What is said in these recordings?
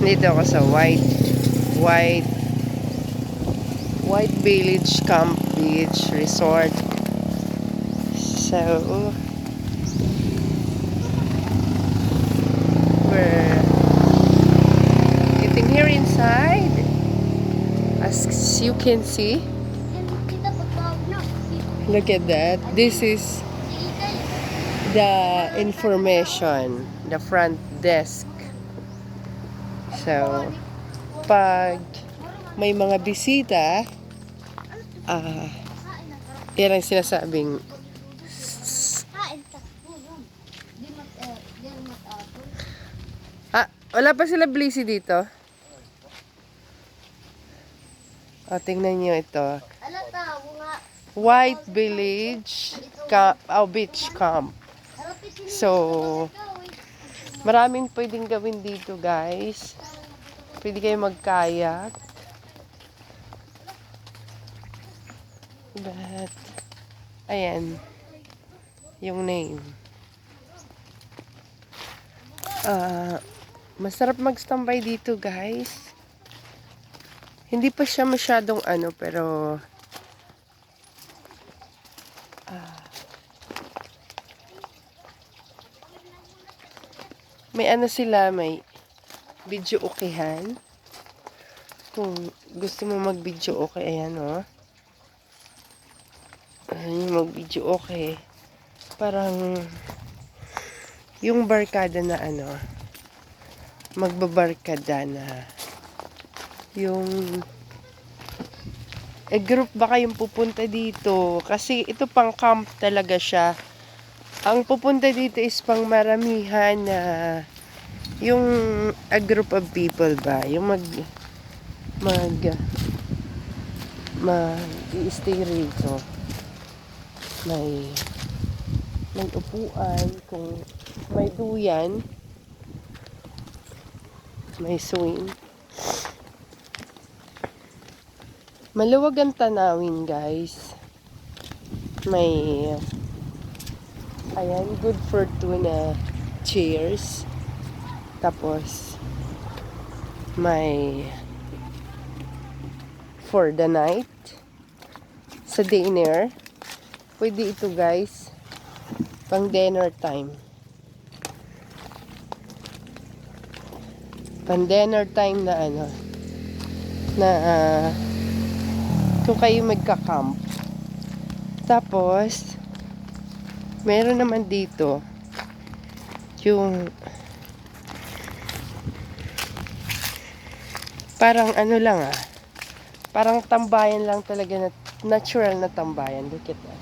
Dito ako sa White Village Camp Beach Resort. So we're getting here inside. As you can see, look at that. This is the information, the front desk. So, pag may mga bisita, yan ang sinasabing wala pa sila blissy dito. Tingnan nyo ito. White Village Beach Camp. So, maraming pwedeng gawin dito, guys. Pwede kayo mag-kayak. But, ayan. Yung name. Masarap mag-standby dito, guys. Hindi pa siya masyadong pero may sila, may video okehan. Kung gusto mo mag-video okay, ayan mag-video okay. Parang yung barkada na magbabarkada na yung group ba kayong pupunta dito? Kasi ito pang camp talaga siya. Ang pupunta dito is pang maramihan na yung a group of people ba? Yung i-stay rito. May upuan, kung may duyan, may swing. Maluwag ang tanawin, guys. May good for two na chairs. Tapos may for the night sa dinner. Pwede ito, guys, pang dinner time. Pang dinner time na kung kayo magka-camp. Tapos meron naman dito yung parang parang tambayan lang talaga, na natural na tambayan. Look at that.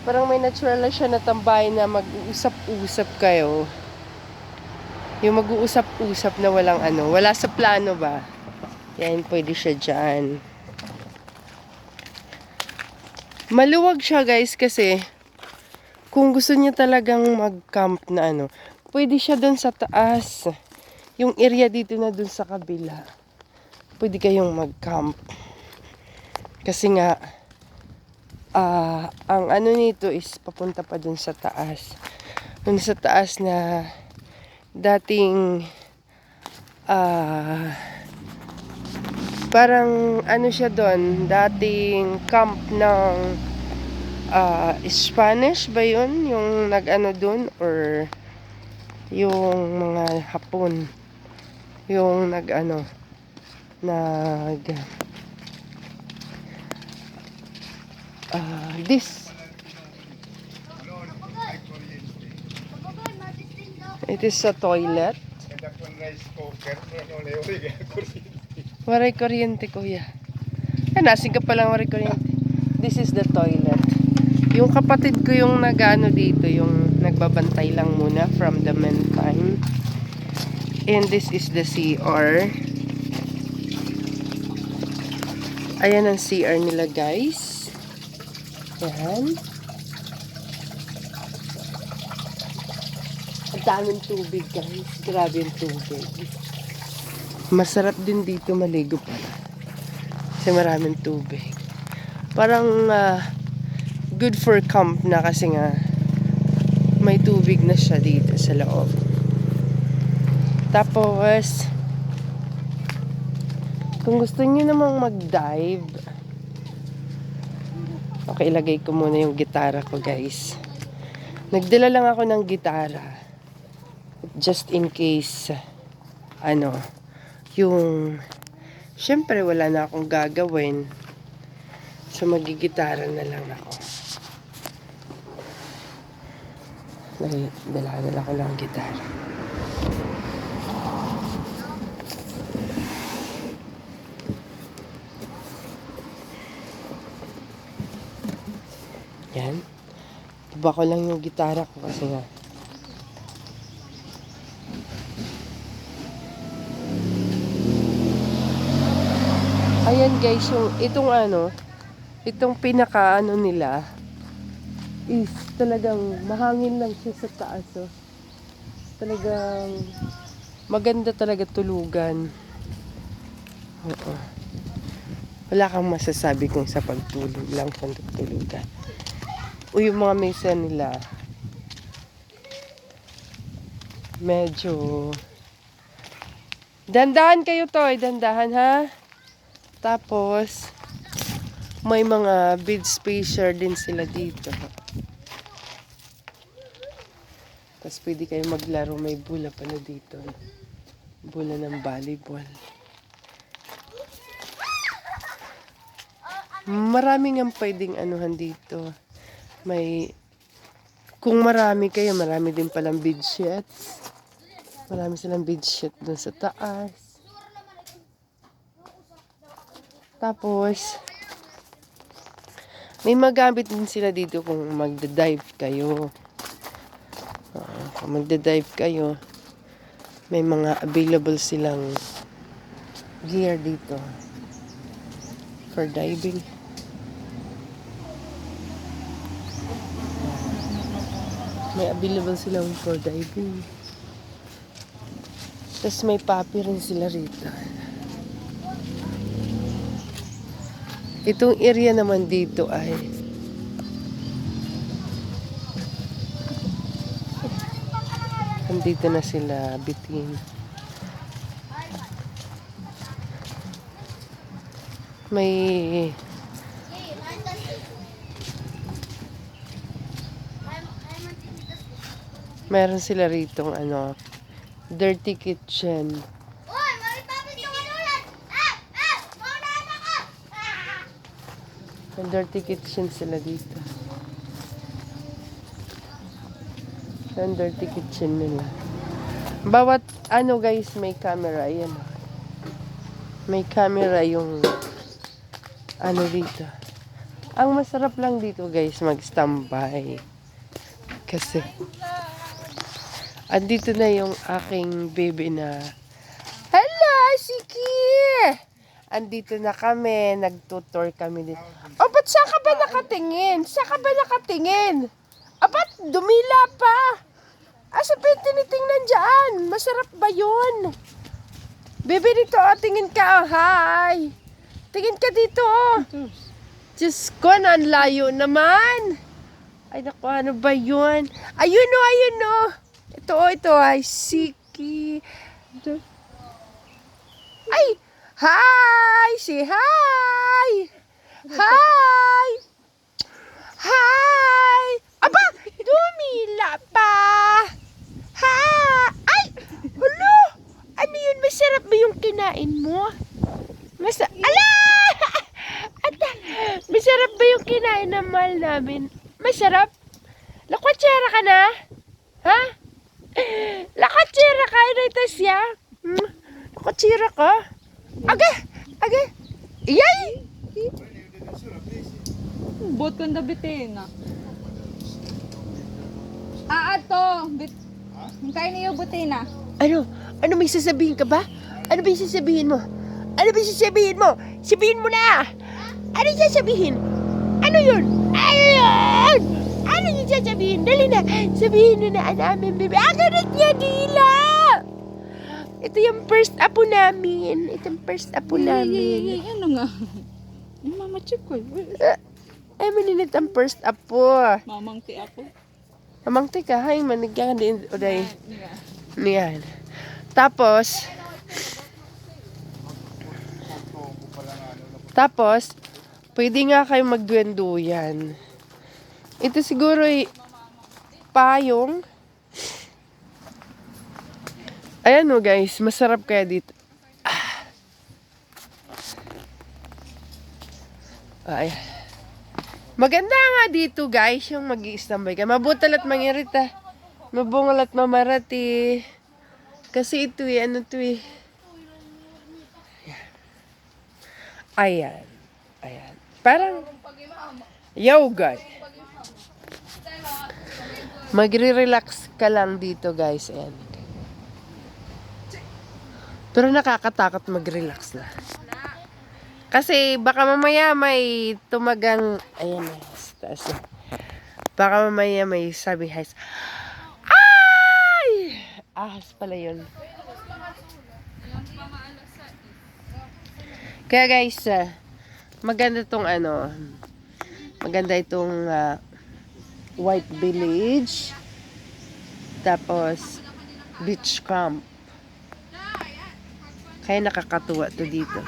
Parang may natural na siya na tambayan na mag-uusap-usap kayo. Yung mag-uusap-usap na walang wala sa plano ba. Yan, pwede siya dyan. Maluwag siya, guys, kasi kung gusto niya talagang mag-camp na pwede siya doon sa taas. Yung area dito na doon sa kabila. Pwede kayong mag-camp. Kasi nga, ang nito is papunta pa doon sa taas. Doon sa taas na dating parang siya doon, dating camp ng Spanish ba yun? Yung doon, or yung mga Hapon, yung it is a toilet. Waray kuryente, kuya. Nasing ka palang waray kuryente. This is the toilet. Yung kapatid ko yung dito, yung nagbabantay lang muna from the meantime. And this is the CR. Ayan ang CR nila, guys. Ayan. Ang daming tubig, guys. Grabe yung tubig. Masarap din dito maligo pala. Kasi maraming tubig. Parang good for camp na, kasi nga may tubig na siya dito sa loob. Tapos, kung gusto niyo namang mag-dive, okay, ilagay ko muna yung gitara ko, guys. Nagdala lang ako ng gitara. Just in case, yung, syempre wala na akong gagawin. So, magigitara na lang ako. Dala ko lang gitara. Yan. Iba ko lang yung gitara ko kasi nga. Ayan guys, itong pinaka nila is talagang mahangin lang siya sa taas. Oh. Talagang maganda talaga tulugan. Oo. Wala kang masasabi kung sa pagtulog lang kung tulugan. O yung mga mesa nila, medyo dandahan kayo Toy, dandahan ha. Tapos may mga bed spacer din sila dito. Tapos pwede kayo maglaro, may bola pala dito. Bola ng volleyball. Maraming ang pwedeng anuhan dito. Kung marami kayo, marami din palang bedsheets. Marami silang bedsheet doon sa taas. Tapos, may magamit din sila dito kung magda-dive kayo. Kung magda-dive kayo, may mga available silang gear dito for diving. May available silang for diving. Tapos may papi rin sila rito. Itong area naman dito ay andito na sila bitin. Meron sila ritong dirty kitchen. May dirty kitchen sila dito. Yung dirty kitchen nila. Bawat guys, may camera. Ayan. May camera yung dito. Ang masarap lang dito guys, mag-standby. Kasi andito na yung aking baby na hello, Siki! Andito na kami, nagtutour kami dito. Oh, ba't saan ka ba nakatingin? Saan ka ba nakatingin? Ba't dumila pa? Asa pa yung tinitingnan dyan? Masarap ba yun? Baby, dito, tingin ka, hi! Tingin ka dito, Diyos ko, ang layo naman. Ay, naku, ano ba yun? Ayun o. Ito, ay, Siki. Ay, hi! Say hi! Hi! Hi! Aba! Dumila pa! Ha! Ay! Hulo! Ano yun? Masarap ba yung kinain mo? Ala! Masarap ba yung kinain ng mahal namin? Masarap? Lakwatsera ka na? Ha? Lakwatsera ka? Ito siya? Lakwatsera ka? Aga! Iyay! Bot kang dabitin na. Ato! Kain niyo butin na. Ano? Ano may sasabihin ka ba? Ano ba yung sasabihin mo? Ano ba yung sasabihin mo? Sabihin mo na! Ano yung sasabihin? Ano yun? Ayun! Ano yung sasabihin? Dali na! Sabihin mo na namin, baby. Ganit niya, dila! Ito yung first apo namin. Ito yung first apo namin. Ano nga? Yung mama chip ko. Ay, maninit ang first apo. Mamang ti ako. Amang tika, hay, manigyan din. Oday. Niyan. Tapos, pwede nga kayo magduyan-duyan. Ito siguro ay payong. Ayan o guys, masarap kaya dito. Ay. Maganda nga dito guys, yung mag-i-standby ka. Mabutal at mangirita. Mabungal at mamarati. Kasi ito eh, ano to eh. Ayan. Ayan. Parang, yo guys. Magre-relax ka lang dito guys. Ayan. Pero nakakatakot mag-relax na. Kasi baka mamaya may tumagang, ayan na, taas na. Baka mamaya may sabi guys, ay! Ahas pala yun. Kaya guys, maganda tong ano, maganda itong White Village. Tapos, beach camp. Kaya nakakatuwa to dito.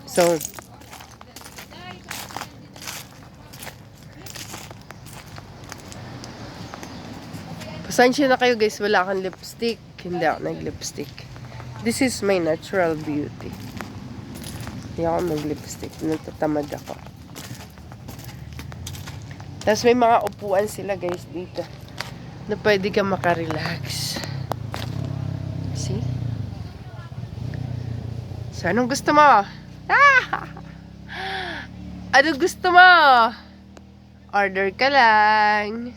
So, pasensya na kayo guys, wala akong lipstick. Hindi ako nag-lipstick. This is my natural beauty. Hindi ako nag-lipstick. Natatamad ako. Tapos may mga upuan sila guys dito na pwede ka makarelax. See? So, anong gusto mo? Anong gusto mo? Order ka lang.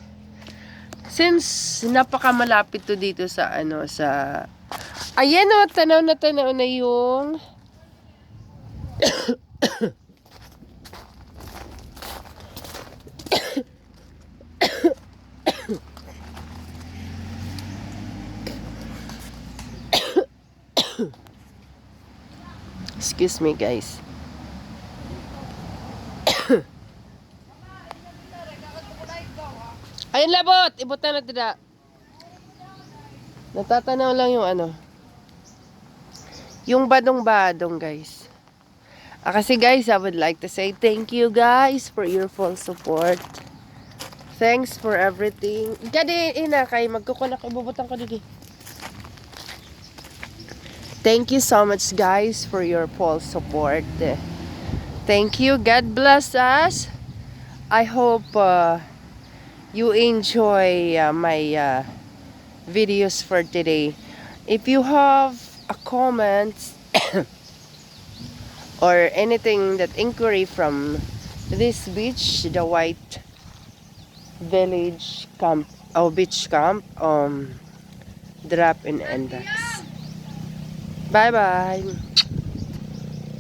Since napakamalapit to dito sa ano, sa... Ayan o, tanaw na yung... Excuse me guys. Ayun labot! Ibutan na tira. Natatanaw lang yung ano. Yung badong-badong guys. Kasi guys, I would like to say thank you guys for your full support. Thanks for everything. Gadi, ina, kay magkukunak, ibubutan ko dito. Thank you so much guys for your full support. Thank you. God bless us. I hope you enjoy my videos for today. If you have a comment or anything that inquiry from this beach, the White Village camp or beach camp, drop in inbox. Bye bye.